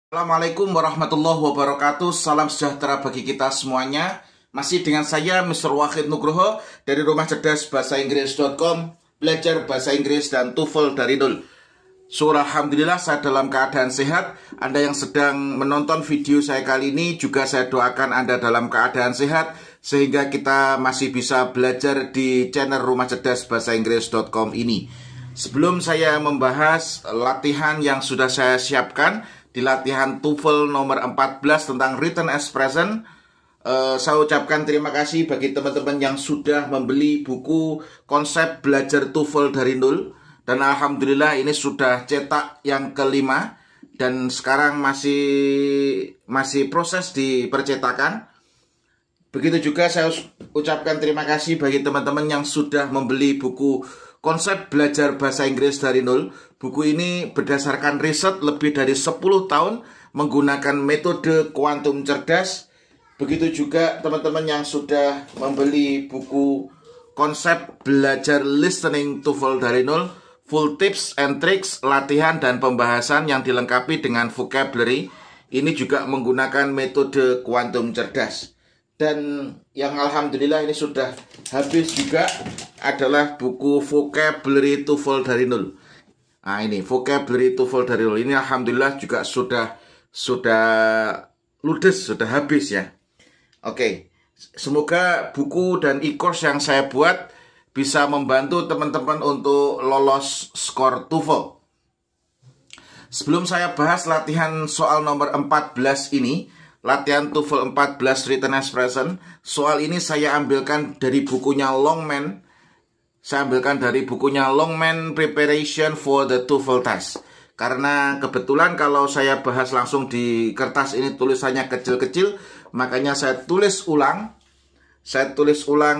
Assalamualaikum warahmatullahi wabarakatuh. Salam sejahtera bagi kita semuanya. Masih dengan saya Mr. Wahid Nugroho dari Rumah Cerdas Bahasa Inggris.com. Belajar bahasa Inggris dan TOEFL dari nol. Alhamdulillah saya dalam keadaan sehat. Anda yang sedang menonton video saya kali ini juga saya doakan Anda dalam keadaan sehat, sehingga kita masih bisa belajar di channel Rumah Cerdas Bahasa Inggris.com ini. Sebelum saya membahas latihan yang sudah saya siapkan di latihan TOEFL nomor 14 tentang written expression, saya ucapkan terima kasih bagi teman-teman yang sudah membeli buku konsep belajar TOEFL dari nol. Dan alhamdulillah ini sudah cetak yang kelima dan sekarang masih proses di percetakan. Begitu juga saya ucapkan terima kasih bagi teman-teman yang sudah membeli buku konsep belajar bahasa Inggris dari nol. Buku ini berdasarkan riset lebih dari 10 tahun menggunakan metode kuantum cerdas. Begitu juga teman-teman yang sudah membeli buku konsep belajar listening TOEFL dari nol, full tips and tricks, latihan dan pembahasan yang dilengkapi dengan vocabulary. Ini juga menggunakan metode kuantum cerdas. Dan yang alhamdulillah ini sudah habis juga adalah buku vocabulary TOEFL dari nol. Nah ini vocabulary TOEFL dari nol. Ini alhamdulillah juga sudah ludes, sudah habis ya. Oke, semoga buku dan e-course yang saya buat bisa membantu teman-teman untuk lolos skor TOEFL. Sebelum saya bahas latihan soal nomor 14 ini, latihan TOEFL 14 written expression, soal ini saya ambilkan dari bukunya Longman. Saya ambilkan dari bukunya Longman Preparation for the TOEFL Test. Karena kebetulan kalau saya bahas langsung di kertas ini tulisannya kecil-kecil, makanya saya tulis ulang. Saya tulis ulang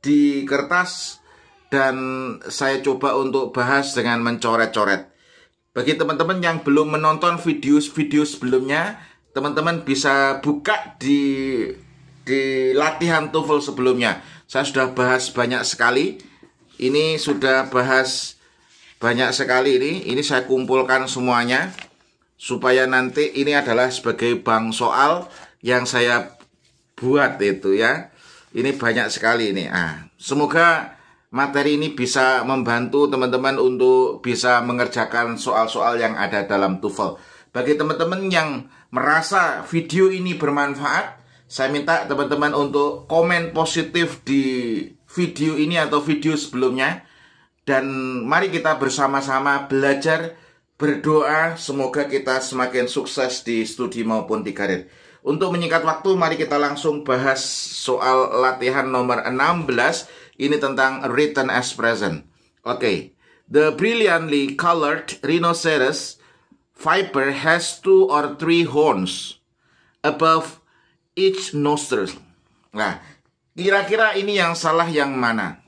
di kertas dan saya coba untuk bahas dengan mencoret-coret. Bagi teman-teman yang belum menonton video-video sebelumnya, teman-teman bisa buka di latihan TOEFL sebelumnya. Saya sudah bahas banyak sekali. Ini sudah bahas banyak sekali ini. Ini saya kumpulkan semuanya supaya nanti ini adalah sebagai bank soal yang saya buat itu ya. Ini banyak sekali ini. Semoga materi ini bisa membantu teman-teman untuk bisa mengerjakan soal-soal yang ada dalam TOEFL. Bagi teman-teman yang merasa video ini bermanfaat, saya minta teman-teman untuk komen positif di video ini atau video sebelumnya. Dan mari kita bersama-sama belajar, berdoa, semoga kita semakin sukses di studi maupun di karir. Untuk menyingkat waktu, mari kita langsung bahas soal latihan nomor 16. Ini tentang written expression. Oke. The brilliantly colored rhinoceros viper has 2 or 3 horns above each nostril. Nah, kira-kira ini yang salah yang mana?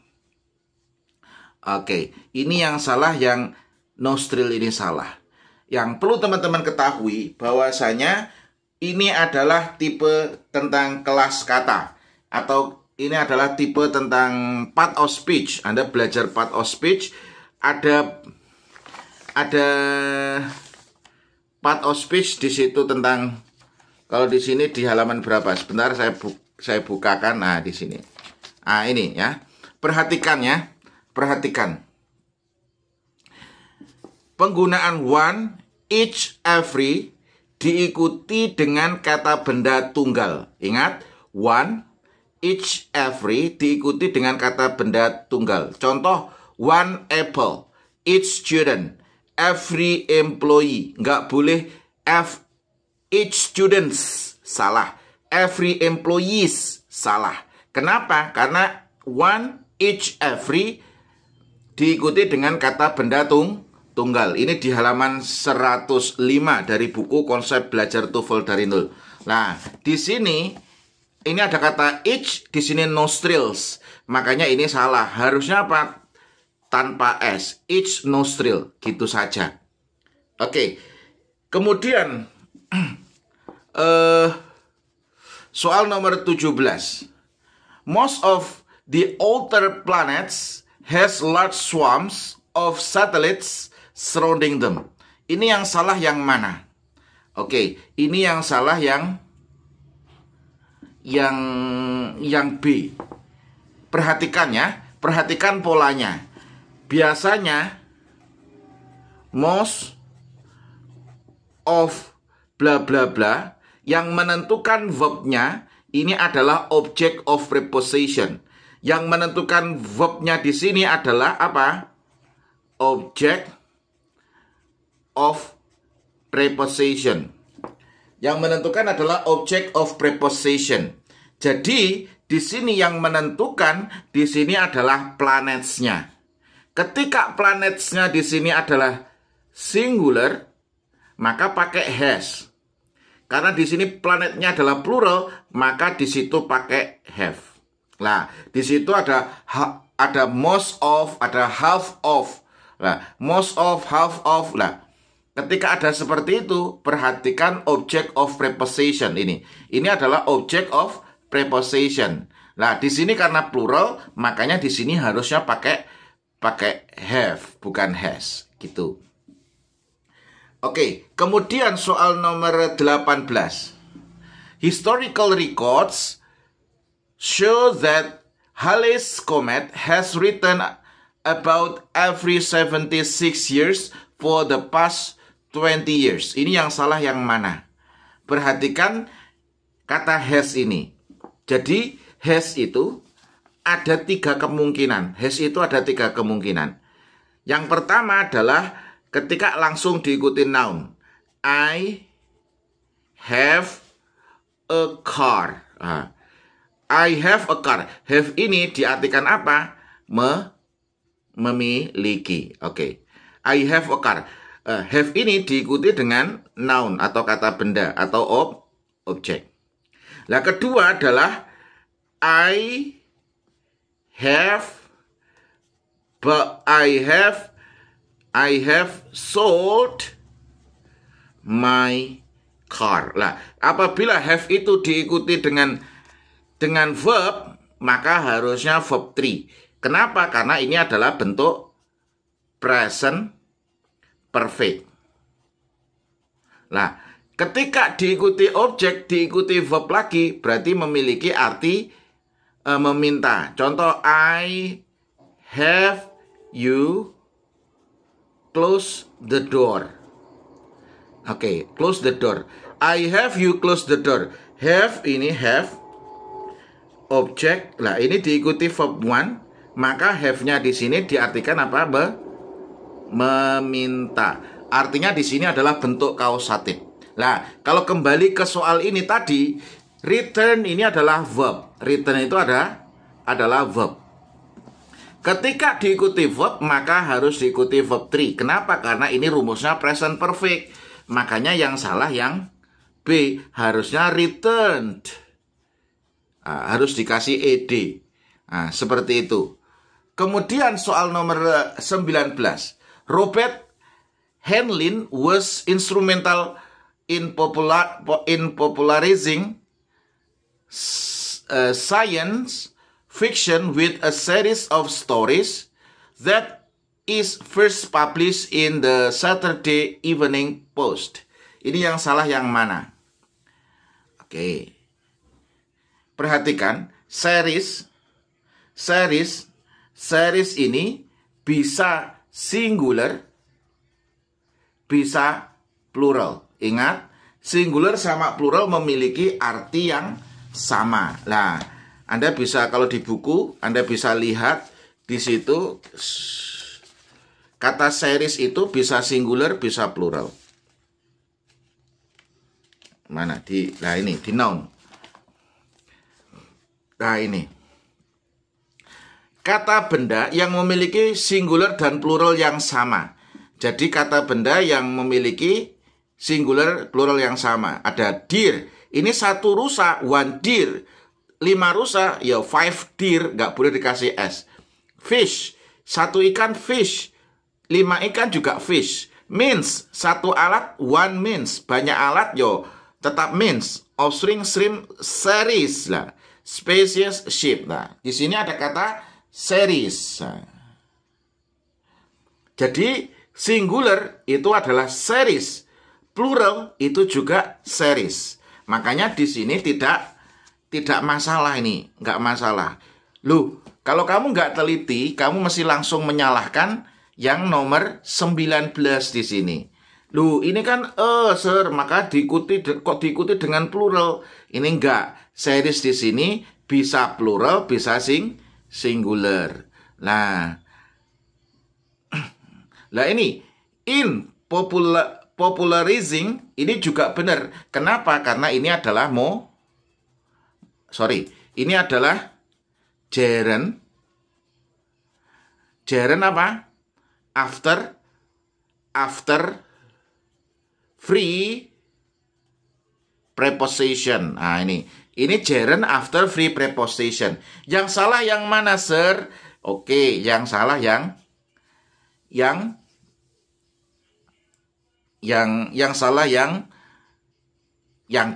Oke, ini yang salah, yang nostril ini salah. Yang perlu teman-teman ketahui bahwasanya ini adalah tipe tentang kelas kata, atau ini adalah tipe tentang part of speech. Anda belajar part of speech, ada part of speech di situ tentang, kalau di sini di halaman berapa? Sebentar saya bukakan. Nah, di sini. Ini ya. Perhatikan ya. Perhatikan. Penggunaan one, each, every diikuti dengan kata benda tunggal. Ingat, one, each, every diikuti dengan kata benda tunggal. Contoh, one apple, each student, every employee. Nggak boleh each students, salah. Every employees, salah. Kenapa? Karena one, each, every diikuti dengan kata benda tunggal. Ini di halaman 105 dari buku konsep belajar TOEFL dari nol. Nah, di sini ini ada kata each, di sini nostrils. Makanya ini salah. Harusnya apa? Tanpa s. Each nostril, gitu saja. Oke. Kemudian soal nomor 17. Most of the outer planets has large swarms of satellites surrounding them. Ini yang salah yang mana? Oke, ini yang salah yang B. Perhatikan ya, perhatikan polanya. Biasanya most of bla bla bla yang menentukan verbnya ini adalah object of preposition. Yang menentukan verbnya di sini adalah apa? Object of preposition. Yang menentukan adalah object of preposition. Jadi di sini yang menentukan di sini adalah planets-nya. Ketika planets-nya di sini adalah singular, maka pakai has. Karena di sini planetnya adalah plural, maka di situ pakai have. Nah, di situ ada most of, ada half of. Nah, most of, half of. Nah, ketika ada seperti itu, perhatikan object of preposition ini. Ini adalah object of preposition. Nah, di sini karena plural, makanya di sini harusnya pakai have, bukan has, gitu. Oke, kemudian soal nomor 18. Historical records show that Halley's Comet has returned about every 76 years for the past 20 years. Ini yang salah yang mana? Perhatikan kata has ini. Jadi has itu ada 3 kemungkinan. Has itu ada 3 kemungkinan. Yang pertama adalah ketika langsung diikuti noun. I have a car. I have a car. Have ini diartikan apa? Memiliki. Oke. I have a car. Have ini diikuti dengan noun atau kata benda atau objek. Nah, kedua adalah I have sold my car. Nah, apabila have itu diikuti dengan verb, maka harusnya verb 3. Kenapa? Karena ini adalah bentuk present perfect. Nah, ketika diikuti objek, diikuti verb lagi, berarti memiliki arti meminta. Contoh, I have you close the door. Oke, close the door. I have you close the door. Have ini have objek. Lah, ini diikuti verb 1, maka have-nya di sini diartikan apa? Meminta. Artinya di sini adalah bentuk kausatif. Nah, kalau kembali ke soal ini tadi, return ini adalah verb. Return itu adalah verb. Ketika diikuti verb, maka harus diikuti verb 3. Kenapa? Karena ini rumusnya present perfect. Makanya yang salah yang B. Harusnya returned. Harus dikasih ed. Seperti itu. Kemudian soal nomor 19. Robert Heinlein was instrumental in popularizing science fiction with a series of stories that is first published in the Saturday Evening Post. Ini yang salah yang mana? Oke. Perhatikan, series ini bisa singular, bisa plural. Ingat, singular sama plural memiliki arti yang sama. Nah, Anda bisa, kalau di buku, Anda bisa lihat di situ kata series itu bisa singular, bisa plural. Mana? Nah ini, di noun. Nah ini. Kata benda yang memiliki singular dan plural yang sama. Jadi kata benda yang memiliki singular, plural yang sama. Ada deer. Ini 1 rusa, 1 deer. 5 rusa, ya 5 deer, nggak boleh dikasih S. Fish, 1 ikan fish. 5 ikan juga fish. Means, 1 alat, 1 means. Banyak alat, yo tetap means. Offspring, shrimp, series lah. Species, ship. Nah, di sini ada kata series. Jadi singular itu adalah series. plural itu juga series. Makanya di sini tidak masalah ini, nggak masalah. Loh, kalau kamu nggak teliti, kamu mesti langsung menyalahkan yang nomor 19 di sini. Loh, ini kan sir, maka kok diikuti dengan plural. Ini enggak. Series di sini bisa plural, bisa singular. Nah, ini in popularizing ini juga benar. Kenapa? Karena ini adalah ini adalah gerund. Gerund apa? After free preposition. Nah, ini gerund after free preposition. Yang salah yang mana, sir? Oke, yang salah yang salah yang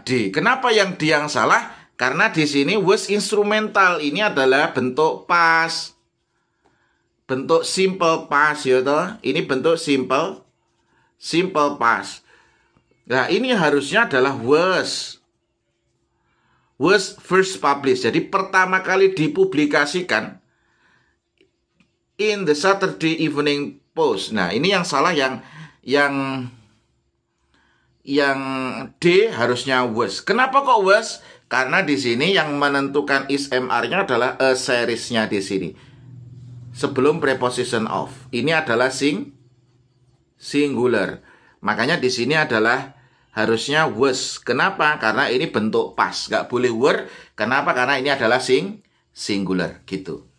D. Kenapa yang D yang salah? Karena di sini was instrumental ini adalah bentuk past. Bentuk simple past ya toh. Ini bentuk simple past. Nah, ini harusnya adalah was first published. Jadi pertama kali dipublikasikan in the Saturday Evening Post. Nah, ini yang salah yang D harusnya was. Kenapa kok was? Karena di sini yang menentukan is MR-nya adalah a series-nya di sini. Sebelum preposition of. Ini adalah singular. Makanya di sini adalah harusnya was. Kenapa? Karena ini bentuk past. Nggak boleh were. Kenapa? Karena ini adalah singular. Gitu.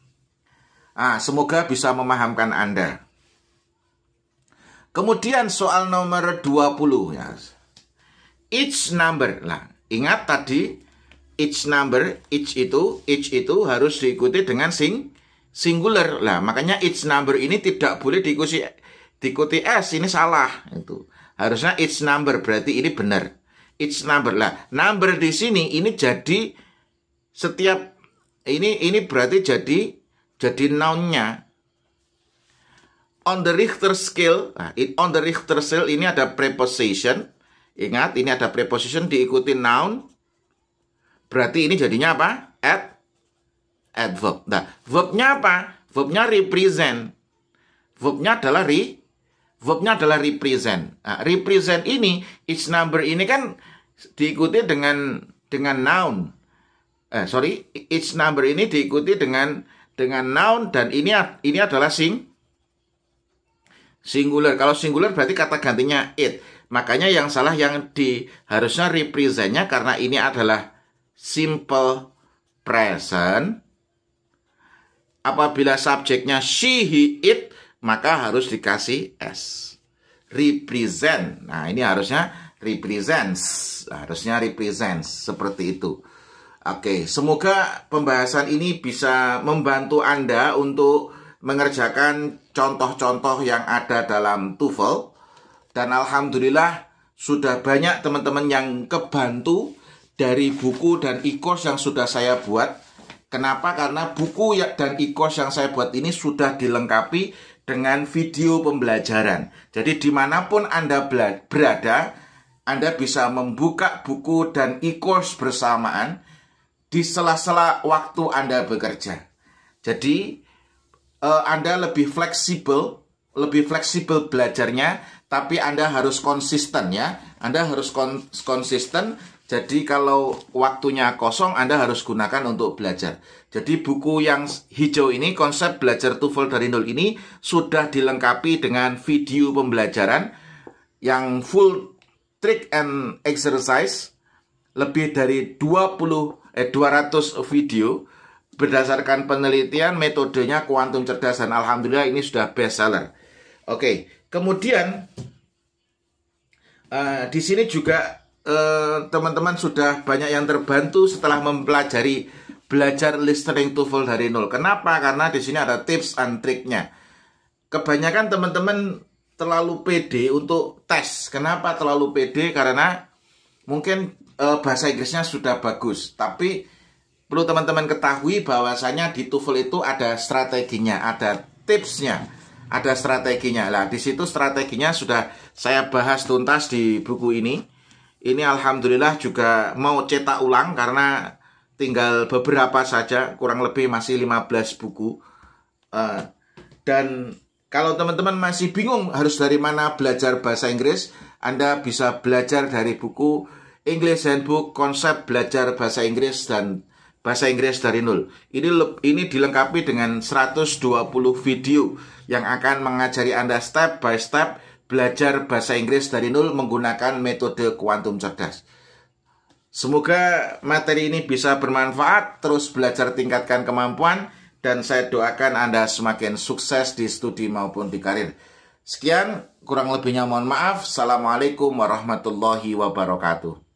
Semoga bisa memahamkan Anda. Kemudian soal nomor 20 ya. Each number. Nah, ingat tadi each number, each itu harus diikuti dengan singular. Lah, makanya each number ini tidak boleh diikuti S, ini salah itu. Harusnya each number, berarti ini benar. Each number. Lah, number di sini ini jadi setiap ini berarti jadi noun-nya. On the Richter scale, on the Richter scale ini ada preposition. Ingat, ini ada preposition diikuti noun. Berarti ini jadinya apa? Adverb. Nah, verbnya apa? Verbnya represent. Verbnya adalah represent. Nah, represent ini, each number ini kan diikuti dengan noun. Each number ini diikuti dengan noun dan ini adalah singular. Kalau singular berarti kata gantinya it. Makanya yang salah yang harusnya representnya karena ini adalah simple present. Apabila subjeknya she, he, it, maka harus dikasih S. Represent. Nah, ini harusnya represents. Harusnya represents. Seperti itu. Oke, semoga pembahasan ini bisa membantu Anda untuk mengerjakan contoh-contoh yang ada dalam TOEFL. Dan alhamdulillah sudah banyak teman-teman yang kebantu dari buku dan e-course yang sudah saya buat. Kenapa? Karena buku dan e-course yang saya buat ini sudah dilengkapi dengan video pembelajaran. Jadi dimanapun Anda berada, Anda bisa membuka buku dan e-course bersamaan di sela-sela waktu Anda bekerja. Jadi Anda lebih fleksibel belajarnya, tapi Anda harus konsisten ya. Anda harus konsisten. Jadi kalau waktunya kosong, Anda harus gunakan untuk belajar. Jadi buku yang hijau ini, konsep belajar TOEFL dari nol ini, sudah dilengkapi dengan video pembelajaran yang full trick and exercise. Lebih dari 200 video. Berdasarkan penelitian, metodenya kuantum cerdas. Dan alhamdulillah ini sudah bestseller. Oke, kemudian di sini juga teman-teman sudah banyak yang terbantu setelah mempelajari belajar listening TOEFL dari nol. Kenapa? Karena di sini ada tips and triknya. Kebanyakan teman-teman terlalu pede untuk tes. Kenapa terlalu pede? Karena mungkin bahasa Inggrisnya sudah bagus. Tapi perlu teman-teman ketahui bahwasanya di TOEFL itu ada strateginya, ada tipsnya. ada strateginya. Lah, di situ strateginya sudah saya bahas tuntas di buku ini. Ini alhamdulillah juga mau cetak ulang karena tinggal beberapa saja, kurang lebih masih 15 buku. Dan kalau teman-teman masih bingung harus dari mana belajar bahasa Inggris, Anda bisa belajar dari buku English Handbook, konsep belajar bahasa Inggris dan bahasa Inggris dari nol. Ini dilengkapi dengan 120 video yang akan mengajari Anda step by step belajar bahasa Inggris dari nol menggunakan metode kuantum cerdas. Semoga materi ini bisa bermanfaat, terus belajar tingkatkan kemampuan, dan saya doakan Anda semakin sukses di studi maupun di karir. Sekian, kurang lebihnya mohon maaf. Assalamualaikum warahmatullahi wabarakatuh.